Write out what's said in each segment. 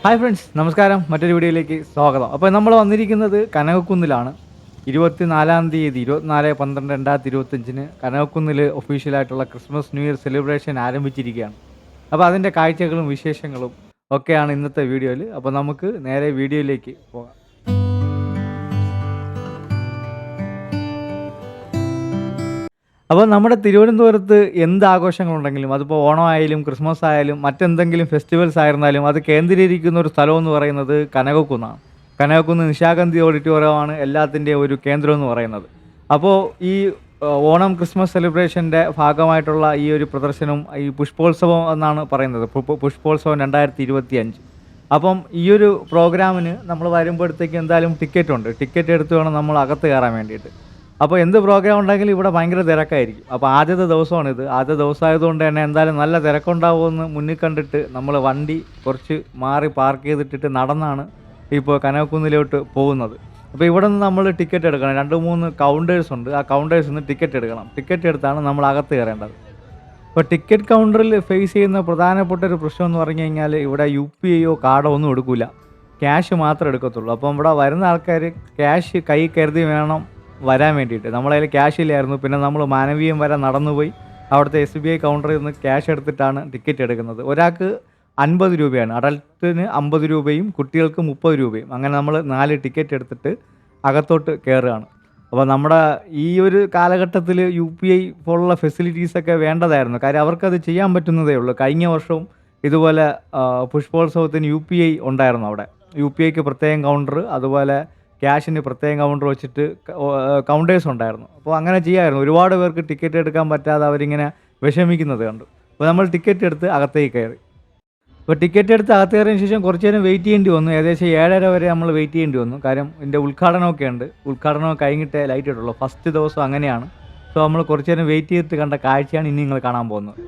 Hi friends, നമസ്കാരം. മറ്റൊരു വീഡിയോയിലേക്ക് സ്വാഗതം. അപ്പോൾ നമ്മൾ വന്നിരിക്കുന്നത് കനകക്കുന്നിലാണ്. 24-ാം തീയതി 24/12/2025 കനകക്കുന്നിൽ ഒഫീഷ്യലായിട്ടുള്ള ക്രിസ്മസ് ന്യൂ ഇയർ സെലിബ്രേഷൻ ആരംഭിച്ചിരിക്കുകയാണ്. അപ്പോൾ അതിൻ്റെ കാഴ്ചകളും വിശേഷങ്ങളും ഒക്കെയാണ് ഇന്നത്തെ വീഡിയോയിൽ. അപ്പോൾ നമുക്ക് നേരെ വീഡിയോയിലേക്ക് പോകാം. അപ്പോൾ നമ്മുടെ തിരുവനന്തപുരത്ത് എന്ത് ആഘോഷങ്ങളുണ്ടെങ്കിലും, അതിപ്പോൾ ഓണമായാലും ക്രിസ്മസ് ആയാലും മറ്റെന്തെങ്കിലും ഫെസ്റ്റിവൽസ് ആയിരുന്നാലും അത് കേന്ദ്രീകരിക്കുന്ന ഒരു സ്ഥലമെന്ന് പറയുന്നത് കനകക്കുന്നാണ്. കനകക്കുന്ന് നിശാഗന്ധി ഓഡിറ്റോറിയമാണ് എല്ലാത്തിൻ്റെയും ഒരു കേന്ദ്രം എന്ന് പറയുന്നത്. അപ്പോൾ ഈ ഓണം ക്രിസ്മസ് സെലിബ്രേഷൻ്റെ ഭാഗമായിട്ടുള്ള ഈ ഒരു പ്രദർശനം ഈ പുഷ്പോത്സവം എന്നാണ് പറയുന്നത്. പുഷ്പോത്സവം 2025. അപ്പം ഈ ഒരു പ്രോഗ്രാമിന് നമ്മൾ വരുമ്പോഴത്തേക്ക് എന്തായാലും ടിക്കറ്റ് എടുത്ത് വേണം നമ്മൾ അകത്ത് കയറാൻ വേണ്ടിയിട്ട്. അപ്പോൾ എന്ത് പ്രോഗ്രാം ഉണ്ടെങ്കിലും ഇവിടെ ഭയങ്കര തിരക്കായിരിക്കും. അപ്പോൾ ആദ്യത്തെ ദിവസമാണിത്. ആദ്യത്തെ ദിവസമായതുകൊണ്ട് തന്നെ എന്തായാലും നല്ല തിരക്കുണ്ടാവുമെന്ന് മുന്നിൽ കണ്ടിട്ട് നമ്മൾ വണ്ടി കുറച്ച് മാറി പാർക്ക് ചെയ്തിട്ടിട്ട് നടന്നാണ് ഇപ്പോൾ കനകക്കുന്നിലോട്ട് പോകുന്നത്. അപ്പോൾ ഇവിടെ നിന്ന് നമ്മൾ ടിക്കറ്റ് എടുക്കണം. 2-3 കൗണ്ടേഴ്സ് ഉണ്ട്. ആ കൗണ്ടേഴ്സിൽ നിന്ന് ടിക്കറ്റ് എടുക്കണം. ടിക്കറ്റ് എടുത്താണ് നമ്മൾ അകത്ത് കയറേണ്ടത്. ഇപ്പോൾ ടിക്കറ്റ് കൗണ്ടറിൽ ഫേസ് ചെയ്യുന്ന പ്രധാനപ്പെട്ട ഒരു പ്രശ്നം എന്ന് പറഞ്ഞു കഴിഞ്ഞാൽ ഇവിടെ UPIയോ കാർഡോ ഒന്നും എടുക്കില്ല. ക്യാഷ് മാത്രമേ എടുക്കത്തുള്ളൂ. അപ്പം ഇവിടെ വരുന്ന ആൾക്കാർ ക്യാഷ് കൈ കരുതി വേണം വരാൻ വേണ്ടിയിട്ട്. നമ്മളെ കയ്യിൽ ക്യാഷ് ഇല്ലായിരുന്നു. പിന്നെ നമ്മൾ മാനവീയം വരെ നടന്നുപോയി അവിടുത്തെ SBI കൗണ്ടറിൽ നിന്ന് ക്യാഷ് എടുത്തിട്ടാണ് ടിക്കറ്റ് എടുക്കുന്നത്. ഒരാൾക്ക് 50 രൂപയാണ്. അഡൽട്ടിന് 50 രൂപയും കുട്ടികൾക്ക് 30 രൂപയും. അങ്ങനെ നമ്മൾ 4 ടിക്കറ്റ് എടുത്തിട്ട് അകത്തോട്ട് കയറുകയാണ്. അപ്പോൾ നമ്മുടെ ഈ ഒരു കാലഘട്ടത്തിൽ UPI പോലുള്ള ഫെസിലിറ്റീസൊക്കെ വേണ്ടതായിരുന്നു. കാര്യം അവർക്കത് ചെയ്യാൻ പറ്റുന്നതേ ഉള്ളൂ. കഴിഞ്ഞ വർഷവും ഇതുപോലെ പുഷ്പോത്സവത്തിന് UPI ഉണ്ടായിരുന്നു അവിടെ. UPIക്ക് പ്രത്യേകം കൗണ്ടർ, അതുപോലെ ക്യാഷിന് പ്രത്യേകം കൗണ്ടർ വെച്ചിട്ട് കൗണ്ടേഴ്സ് ഉണ്ടായിരുന്നു. അപ്പോൾ അങ്ങനെ ചെയ്യാമായിരുന്നു. ഒരുപാട് പേർക്ക് ടിക്കറ്റ് എടുക്കാൻ പറ്റാതെ അവരിങ്ങനെ വിഷമിക്കുന്നത് കണ്ടു. അപ്പോൾ നമ്മൾ ടിക്കറ്റ് എടുത്ത് അകത്തേക്ക് കയറി. അപ്പോൾ ടിക്കറ്റ് എടുത്ത് അകത്ത് കയറിയതിന് ശേഷം കുറച്ച് നേരം വെയിറ്റ് ചെയ്യേണ്ടി വന്നു. ഏകദേശം 7:30 വരെ നമ്മൾ വെയിറ്റ് ചെയ്യേണ്ടി വന്നു. കാര്യം ഇതിൻ്റെ ഉദ്ഘാടനമൊക്കെ ഉണ്ട്. ഉദ്ഘാടനം കഴിഞ്ഞിട്ടേ ലൈറ്റ് ഇട്ടുള്ളൂ. ഫസ്റ്റ് ദിവസം അങ്ങനെയാണ്. സോ നമ്മൾ കുറച്ച് നേരം വെയിറ്റ് ചെയ്തിട്ട് കണ്ട കാഴ്ചയാണ് ഇനി നിങ്ങൾ കാണാൻ പോകുന്നത്.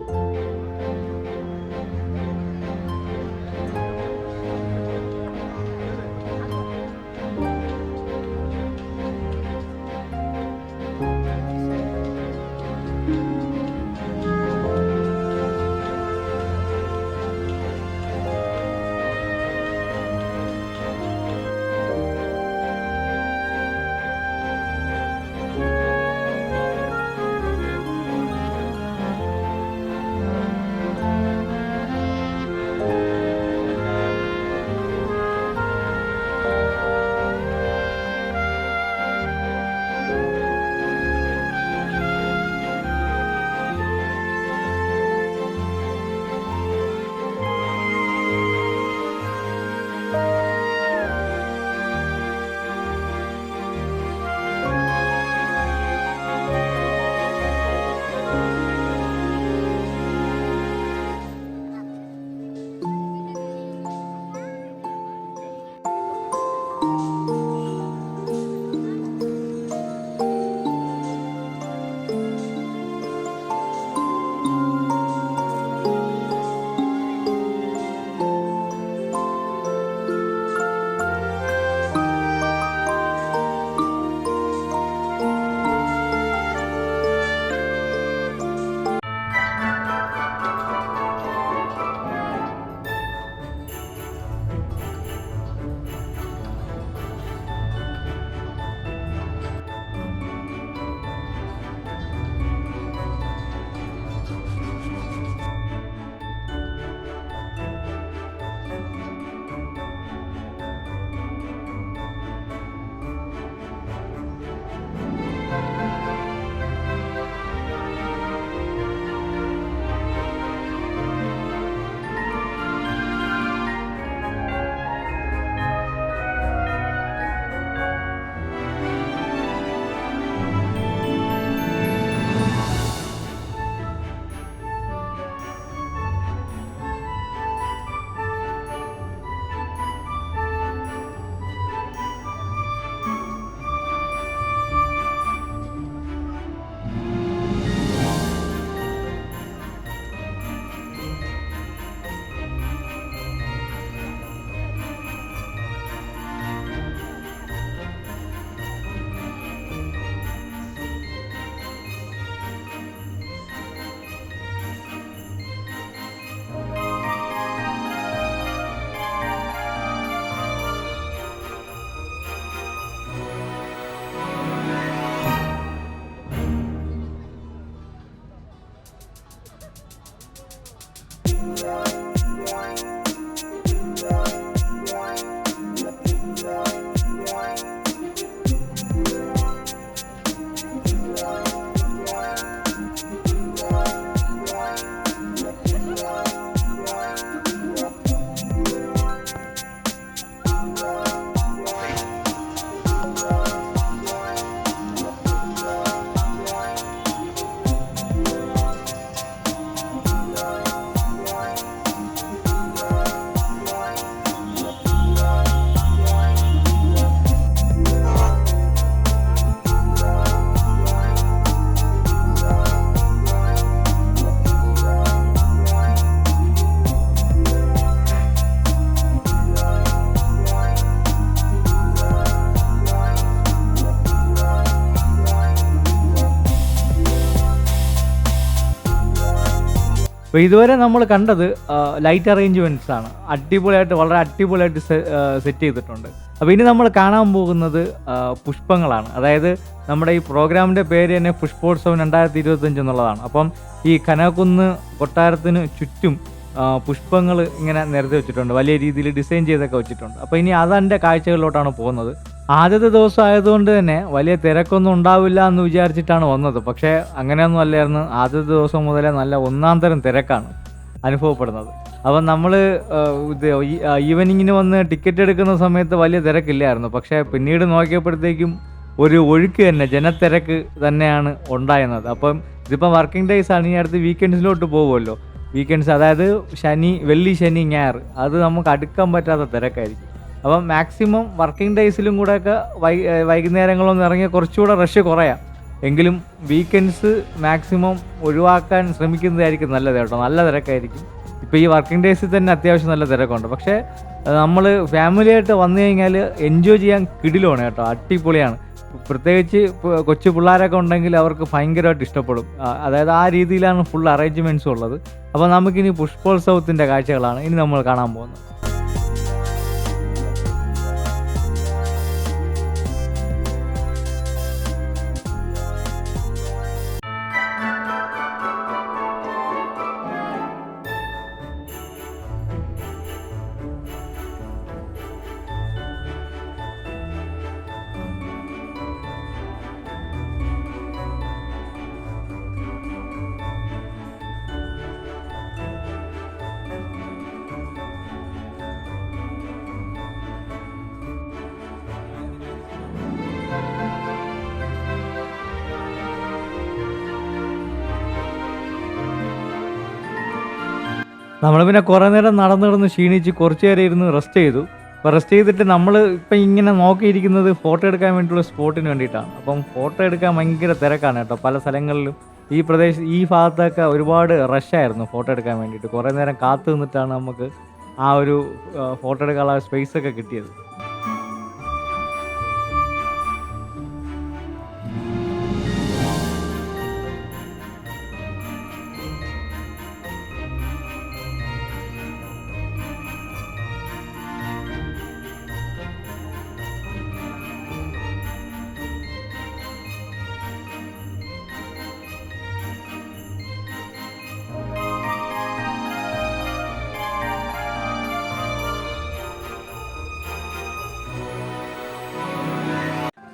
അപ്പോൾ ഇതുവരെ നമ്മൾ കണ്ടത് ലൈറ്റ് അറേഞ്ച്മെൻറ്റ്സ് ആണ്. അടിപൊളിയായിട്ട് വളരെ അടിപൊളിയായിട്ട് സെറ്റ് ചെയ്തിട്ടുണ്ട്. അപ്പോൾ ഇനി നമ്മൾ കാണാൻ പോകുന്നത് പുഷ്പങ്ങളാണ്. അതായത് നമ്മുടെ ഈ പ്രോഗ്രാമിൻ്റെ പേര് തന്നെ പുഷ്പോത്സവം 2025 എന്നുള്ളതാണ്. അപ്പം ഈ കനകക്കുന്ന് കൊട്ടാരത്തിന് ചുറ്റും പുഷ്പങ്ങൾ ഇങ്ങനെ നിരത്തി വെച്ചിട്ടുണ്ട്. വലിയ രീതിയിൽ ഡിസൈൻ ചെയ്തൊക്കെ വെച്ചിട്ടുണ്ട്. അപ്പോൾ ഇനി അതിൻ്റെ കാഴ്ചകളിലോട്ടാണ് പോകുന്നത്. ആദ്യത്തെ ദിവസം ആയതുകൊണ്ട് തന്നെ വലിയ തിരക്കൊന്നും ഉണ്ടാവില്ല എന്ന് വിചാരിച്ചിട്ടാണ് വന്നത്. പക്ഷേ അങ്ങനെയൊന്നും അല്ലായിരുന്നു. ആദ്യത്തെ ദിവസം മുതലേ നല്ല ഒന്നാം തരം തിരക്കാണ് അനുഭവപ്പെടുന്നത്. അപ്പം നമ്മൾ ഇത് ഈവനിങ്ങിന് വന്ന് ടിക്കറ്റ് എടുക്കുന്ന സമയത്ത് വലിയ തിരക്കില്ലായിരുന്നു. പക്ഷേ പിന്നീട് നോക്കിയപ്പോഴത്തേക്കും ഒരു ഒഴുക്ക് തന്നെ, ജനത്തിരക്ക് തന്നെയാണ് ഉണ്ടായിരുന്നത്. അപ്പം ഇതിപ്പം വർക്കിംഗ് ഡേയ്സ് ആണ്. ഇനി അടുത്ത് വീക്കെൻഡ്സിലോട്ട് പോകുമല്ലോ. വീക്കെൻഡ്സ് അതായത് വെള്ളി, ശനി, ഞായർ അത് നമുക്ക് അടുക്കാൻ പറ്റാത്ത തിരക്കായിരിക്കും. അപ്പം മാക്സിമം വർക്കിംഗ് ഡേയ്സിലും കൂടെയൊക്കെ വൈകുന്നേരങ്ങളൊന്നും ഇറങ്ങിയ കുറച്ചുകൂടെ റഷ് കുറയാം. എങ്കിലും വീക്കെൻഡ്സ് മാക്സിമം ഒഴിവാക്കാൻ ശ്രമിക്കുന്നതായിരിക്കും നല്ലത് കേട്ടോ. നല്ല തിരക്കായിരിക്കും. ഇപ്പോൾ ഈ വർക്കിംഗ് ഡേയ്സിൽ തന്നെ അത്യാവശ്യം നല്ല തിരക്കുണ്ട്. പക്ഷേ നമ്മൾ ഫാമിലിയായിട്ട് വന്നു കഴിഞ്ഞാൽ എൻജോയ് ചെയ്യാൻ കിടിലമാണ് കേട്ടോ. അടിപൊളിയാണ്. പ്രത്യേകിച്ച് കൊച്ചു പിള്ളേരൊക്കെ ഉണ്ടെങ്കിൽ അവർക്ക് ഭയങ്കരമായിട്ട് ഇഷ്ടപ്പെടും. അതായത് ആ രീതിയിലാണ് ഫുൾ അറേഞ്ച്മെൻറ്റ്സും ഉള്ളത്. അപ്പോൾ നമുക്കിനി പുഷ്പോത്സവത്തിൻ്റെ കാഴ്ചകളാണ് ഇനി നമ്മൾ കാണാൻ പോകുന്നത്. നമ്മൾ പിന്നെ കുറേ നേരം നടന്ന് ക്ഷീണിച്ച് കുറച്ച് നേരം ഇരുന്ന് റെസ്റ്റ് ചെയ്തു. അപ്പോൾ റെസ്റ്റ് ചെയ്തിട്ട് നമ്മൾ ഇപ്പം ഇങ്ങനെ നോക്കിയിരിക്കുന്നത് ഫോട്ടോ എടുക്കാൻ വേണ്ടിയിട്ടുള്ള സ്പോട്ടിന് വേണ്ടിയിട്ടാണ്. അപ്പം ഫോട്ടോ എടുക്കാൻ ഭയങ്കര തിരക്കാണ് കേട്ടോ. പല സ്ഥലങ്ങളിലും ഈ ഭാഗത്തൊക്കെ ഒരുപാട് റഷായിരുന്നു ഫോട്ടോ എടുക്കാൻ വേണ്ടിയിട്ട്. കുറേ നേരം കാത്തു നിന്നിട്ടാണ് നമുക്ക് ആ ഒരു ഫോട്ടോ എടുക്കാനുള്ള സ്പേസൊക്കെ കിട്ടിയത്.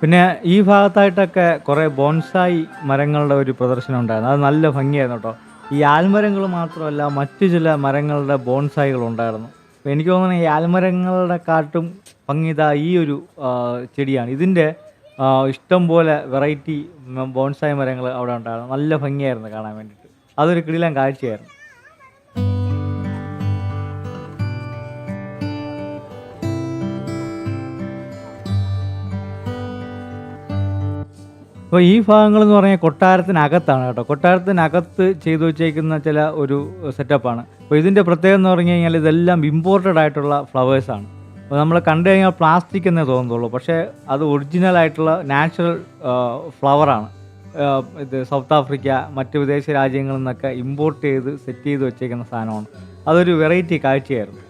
പിന്നെ ഈ ഭാഗത്തായിട്ടൊക്കെ കുറേ ബോൺസായി മരങ്ങളുടെ ഒരു പ്രദർശനം ഉണ്ടായിരുന്നു. അത് നല്ല ഭംഗിയായിരുന്നു കേട്ടോ. ഈ ആൽമരങ്ങൾ മാത്രമല്ല മറ്റു ചില മരങ്ങളുടെ ബോൺസായികൾ ഉണ്ടായിരുന്നു. അപ്പോൾ എനിക്ക് തോന്നുന്നു ഈ ആൽമരങ്ങളുടെ കാട്ടും ഭംഗി ഈ ഒരു ചെടിയാണ്. ഇതിൻ്റെ ഇഷ്ടം പോലെ വെറൈറ്റി ബോൺസായി മരങ്ങൾ അവിടെ ഉണ്ടായിരുന്നു. നല്ല ഭംഗിയായിരുന്നു കാണാൻ വേണ്ടിയിട്ട്. അതൊരു കിടിലൻ കാഴ്ചയായിരുന്നു. അപ്പോൾ ഈ ഭാഗങ്ങളെന്ന് പറഞ്ഞാൽ കൊട്ടാരത്തിനകത്താണ് കേട്ടോ. കൊട്ടാരത്തിനകത്ത് ചെയ്തു വെച്ചേക്കുന്ന ചില ഒരു സെറ്റപ്പാണ്. അപ്പോൾ ഇതിൻ്റെ പ്രത്യേകത എന്ന് പറഞ്ഞു കഴിഞ്ഞാൽ ഇതെല്ലാം ഇമ്പോർട്ടഡ് ആയിട്ടുള്ള ഫ്ലവേഴ്സാണ്. അപ്പോൾ നമ്മൾ കണ്ടു കഴിഞ്ഞാൽ പ്ലാസ്റ്റിക് എന്നേ തോന്നുള്ളൂ. പക്ഷേ അത് ഒറിജിനലായിട്ടുള്ള നാച്ചുറൽ ഫ്ലവറാണ്. ഇത് സൗത്ത് ആഫ്രിക്ക, മറ്റ് വിദേശ രാജ്യങ്ങളിൽ നിന്നൊക്കെ ഇമ്പോർട്ട് ചെയ്ത് സെറ്റ് ചെയ്ത് വെച്ചേക്കുന്ന സാധനമാണ്. അതൊരു വെറൈറ്റി കാഴ്ചയായിരുന്നു.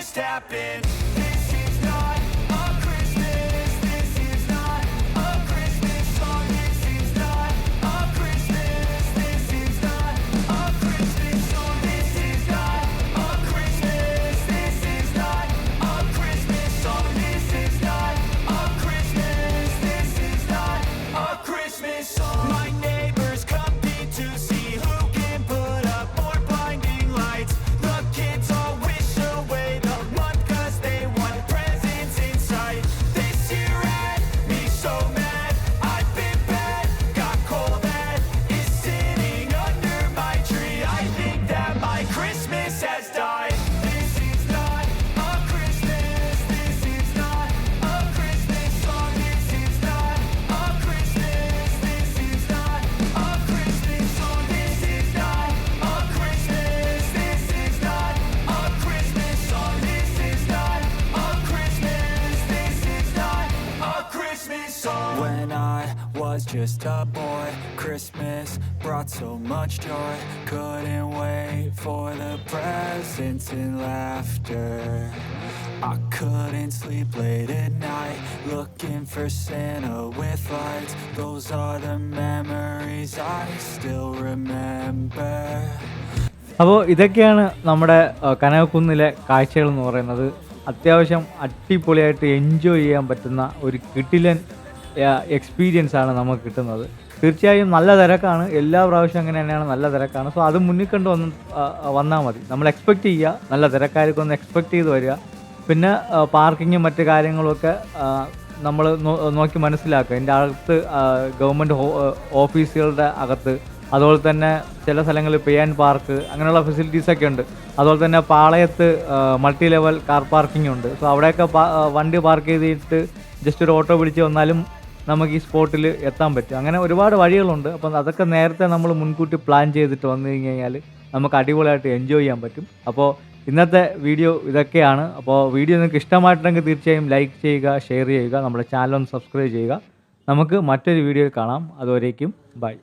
just happened. This is not a Christmas. This is not a Christmas song. This is not a Christmas. This is not a Christmas song. This is not a Christmas. This is not a Christmas song. This is not a Christmas. This is not a Christmas song. My neighbors compete to see who can put up more blinding lights. The kids all wish away the month 'cause they want presents in sight. This year had me so mad. I've been bad, got cold that is sitting under my tree. I think that my Christmas has died. This is not a Christmas. This is not a Christmas song. This is not a Christmas. This is not a Christmas song. This is not a Christmas. This is not a Christmas song. This is not a Christmas. This is not a Christmas song. When I was just a boy, Christmas brought so much joy. Couldn't wait for the presents and laughter. I couldn't sleep late at night, looking for Santa with lights. Those are the memories I still remember. അപ്പോൾ ഇതൊക്കെയാണ് നമ്മുടെ കനകക്കുന്നിലെ കാഴ്ചകൾ എന്ന് പറയുന്നത്. അത്യാവശ്യം അടിപൊളിയായിട്ട് enjoy ചെയ്യാൻ പറ്റുന്ന ഒരു കിടിലൻ എക്സ്പീരിയൻസ് ആണ് നമുക്ക് കിട്ടുന്നത്. തീർച്ചയായും നല്ല തിരക്കാണ്, എല്ലാ പ്രാവശ്യം അങ്ങനെ തന്നെയാണ്, നല്ല തിരക്കാണ്. സോ അത് മുന്നിൽ കണ്ട് വന്നാൽ മതി. നമ്മൾ എക്സ്പെക്റ്റ് ചെയ്യുക, നല്ല തിരക്കായിരിക്കും ഒന്ന് എക്സ്പെക്റ്റ് ചെയ്ത് വരിക. പിന്നെ പാർക്കിങ്ങും മറ്റു കാര്യങ്ങളൊക്കെ നമ്മൾ നോക്കി മനസ്സിലാക്കുക. ഇതിൻ്റെ അകത്ത് ഗവൺമെൻറ് ഓഫീസുകളുടെ അകത്ത്, അതുപോലെ തന്നെ ചില സ്ഥലങ്ങളിൽ പേ ആൻഡ് പാർക്ക് അങ്ങനെയുള്ള ഫെസിലിറ്റീസൊക്കെ ഉണ്ട്. അതുപോലെ തന്നെ പാളയത്ത് മൾട്ടി ലെവൽ കാർ പാർക്കിംഗ് ഉണ്ട്. സോ അവിടെയൊക്കെ വണ്ടി പാർക്ക് ചെയ്തിട്ട് ജസ്റ്റ് ഒരു ഓട്ടോ പിടിച്ച് വന്നാലും നമുക്ക് ഈ സ്പോട്ടിൽ എത്താൻ പറ്റും. അങ്ങനെ ഒരുപാട് വഴികളുണ്ട്. അപ്പം അതൊക്കെ നേരത്തെ നമ്മൾ മുൻകൂട്ടി പ്ലാൻ ചെയ്തിട്ട് വന്നു കഴിഞ്ഞാൽ നമുക്ക് അടിപൊളിയായിട്ട് എൻജോയ് ചെയ്യാൻ പറ്റും. അപ്പോൾ ഇന്നത്തെ വീഡിയോ ഇതൊക്കെയാണ്. അപ്പോൾ വീഡിയോ നിങ്ങൾക്ക് ഇഷ്ടമായിട്ടുണ്ടെങ്കിൽ തീർച്ചയായും ലൈക്ക് ചെയ്യുക, ഷെയർ ചെയ്യുക, നമ്മുടെ ചാനൽ ഒന്ന് സബ്സ്ക്രൈബ് ചെയ്യുക. നമുക്ക് മറ്റൊരു വീഡിയോയിൽ കാണാം. അതുവരേക്കും ബൈ.